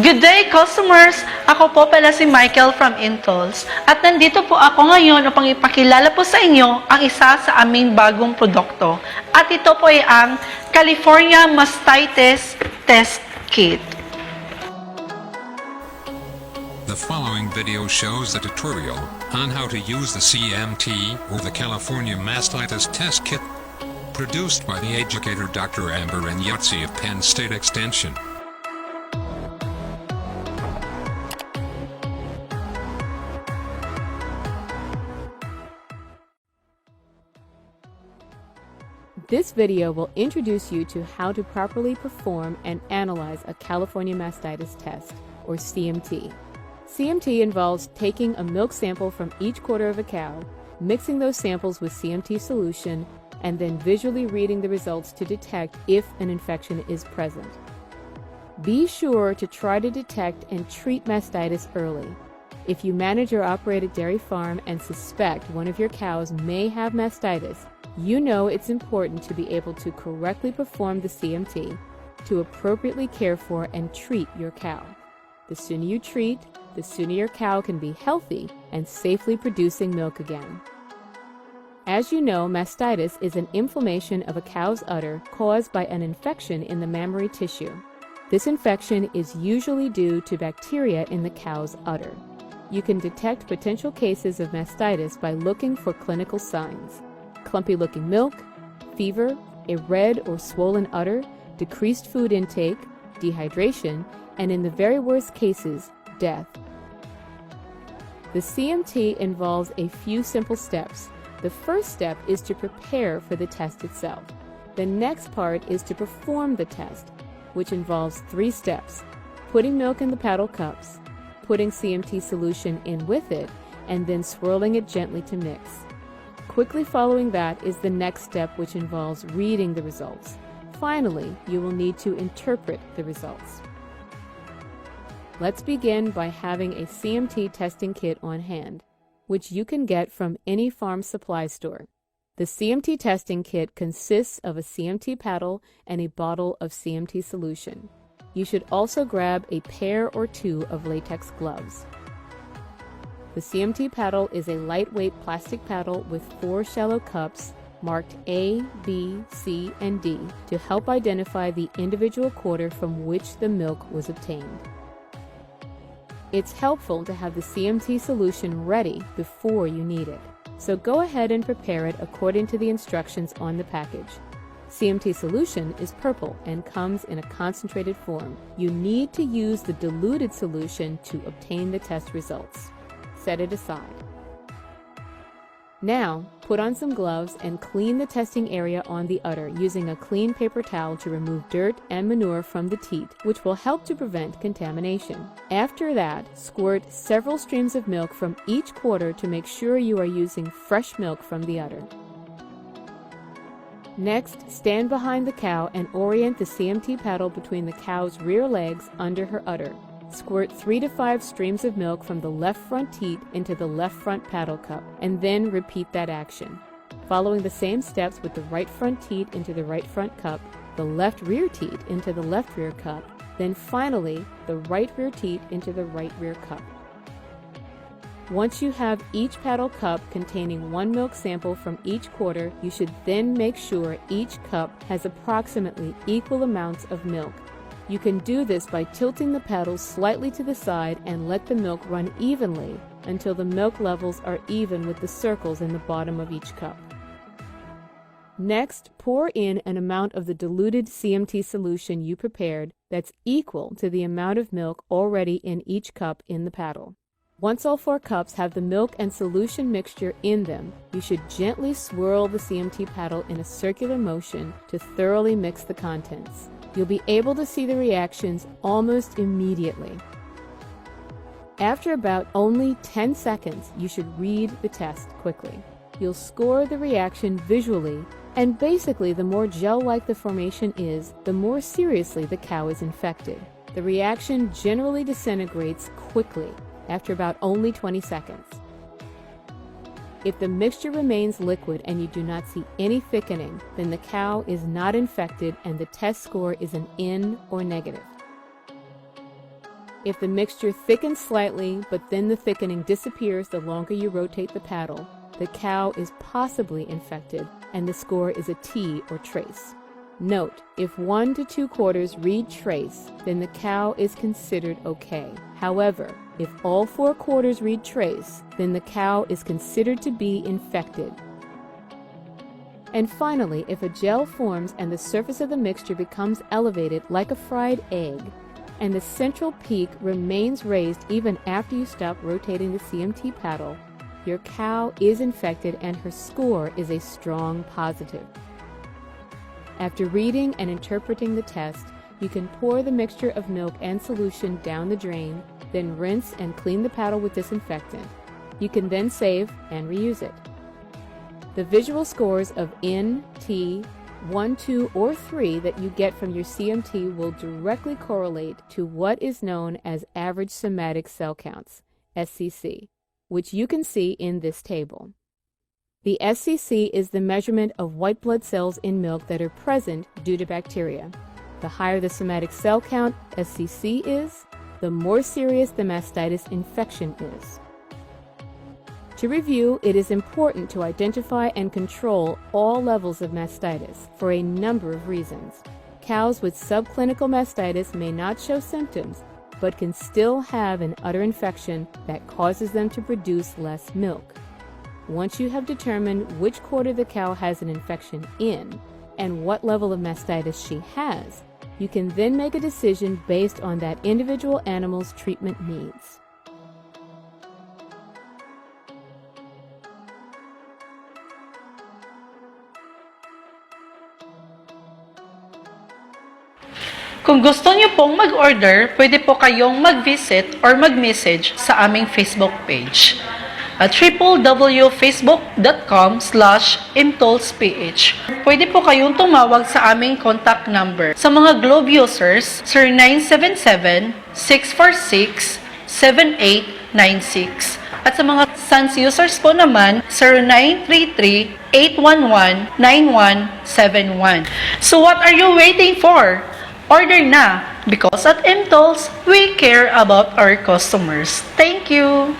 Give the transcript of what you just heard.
Good day, customers! Ako po pala si Michael from Mtools at nandito po ako ngayon upang ipakilala po sa inyo ang isa sa aming bagong produkto. At ito po ay ang California Mastitis Test Kit. The following video shows a tutorial on how to use the CMT or the California Mastitis Test Kit, produced by the educator Dr. Amber and Yotzi of Penn State Extension. This video will introduce you to how to properly perform and analyze a California Mastitis test, or CMT. CMT involves taking a milk sample from each quarter of a cow, mixing those samples with CMT solution, and then visually reading the results to detect if an infection is present. Be sure to try to detect and treat mastitis early. If you manage or operate a dairy farm and suspect one of your cows may have mastitis, you know it's important to be able to correctly perform the CMT to appropriately care for and treat your cow. The sooner you treat, the sooner your cow can be healthy and safely producing milk again. As you know, mastitis is an inflammation of a cow's udder caused by an infection in the mammary tissue. This infection is usually due to bacteria in the cow's udder. You can detect potential cases of mastitis by looking for clinical signs: clumpy-looking milk, fever, a red or swollen udder, decreased food intake, dehydration, and in the very worst cases, death. The CMT involves a few simple steps. The first step is to prepare for the test itself. The next part is to perform the test, which involves 3 steps: putting milk in the paddle cups, putting CMT solution in with it, and then swirling it gently to mix. Quickly following that is the next step, which involves reading the results. Finally, you will need to interpret the results. Let's begin by having a CMT testing kit on hand, which you can get from any farm supply store. The CMT testing kit consists of a CMT paddle and a bottle of CMT solution. You should also grab a pair or 2 of latex gloves. The CMT paddle is a lightweight plastic paddle with 4 shallow cups marked A, B, C, and D to help identify the individual quarter from which the milk was obtained. It's helpful to have the CMT solution ready before you need it, so go ahead and prepare it according to the instructions on the package. CMT solution is purple and comes in a concentrated form. You need to use the diluted solution to obtain the test results. Set it aside. Now, put on some gloves and clean the testing area on the udder using a clean paper towel to remove dirt and manure from the teat, which will help to prevent contamination. After that, squirt several streams of milk from each quarter to make sure you are using fresh milk from the udder. Next, stand behind the cow and orient the CMT paddle between the cow's rear legs under her udder. Squirt 3 to 5 streams of milk from the left front teat into the left front paddle cup, and then repeat that action. Following the same steps with the right front teat into the right front cup, the left rear teat into the left rear cup, then finally the right rear teat into the right rear cup. Once you have each paddle cup containing 1 milk sample from each quarter, you should then make sure each cup has approximately equal amounts of milk. You can do this by tilting the paddle slightly to the side and let the milk run evenly until the milk levels are even with the circles in the bottom of each cup. Next, pour in an amount of the diluted CMT solution you prepared that's equal to the amount of milk already in each cup in the paddle. Once all 4 cups have the milk and solution mixture in them, you should gently swirl the CMT paddle in a circular motion to thoroughly mix the contents. You'll be able to see the reactions almost immediately. After about only 10 seconds, you should read the test quickly. You'll score the reaction visually, and basically the more gel-like the formation is, the more seriously the cow is infected. The reaction generally disintegrates quickly, after about only 20 seconds. If the mixture remains liquid and you do not see any thickening, then the cow is not infected and the test score is an N or negative. If the mixture thickens slightly, but then the thickening disappears the longer you rotate the paddle, the cow is possibly infected and the score is a T or trace. Note, if 1 to 2 quarters read trace, then the cow is considered okay. However, if all 4 quarters read trace, then the cow is considered to be infected. And finally, if a gel forms and the surface of the mixture becomes elevated like a fried egg, and the central peak remains raised even after you stop rotating the CMT paddle, your cow is infected and her score is a strong positive. After reading and interpreting the test, you can pour the mixture of milk and solution down the drain, then rinse and clean the paddle with disinfectant. You can then save and reuse it. The visual scores of N, T, 1, 2, or 3 that you get from your CMT will directly correlate to what is known as average somatic cell counts, SCC, which you can see in this table. The SCC is the measurement of white blood cells in milk that are present due to bacteria. The higher the somatic cell count, SCC, is, the more serious the mastitis infection is. To review, it is important to identify and control all levels of mastitis for a number of reasons. Cows with subclinical mastitis may not show symptoms, but can still have an udder infection that causes them to produce less milk. Once you have determined which quarter the cow has an infection in and what level of mastitis she has, you can then make a decision based on that individual animal's treatment needs. Kung gusto niyo pong mag-order, pwede po kayong mag-visit or mag-message sa aming Facebook page at www.facebook.com/mtoolsph. Pwede po kayong tumawag sa aming contact number. Sa mga Globe users, 0977-646-7896. At sa mga Sans users po naman, 0933-811-9171. So what are you waiting for? Order na, because at Mtools, we care about our customers. Thank you!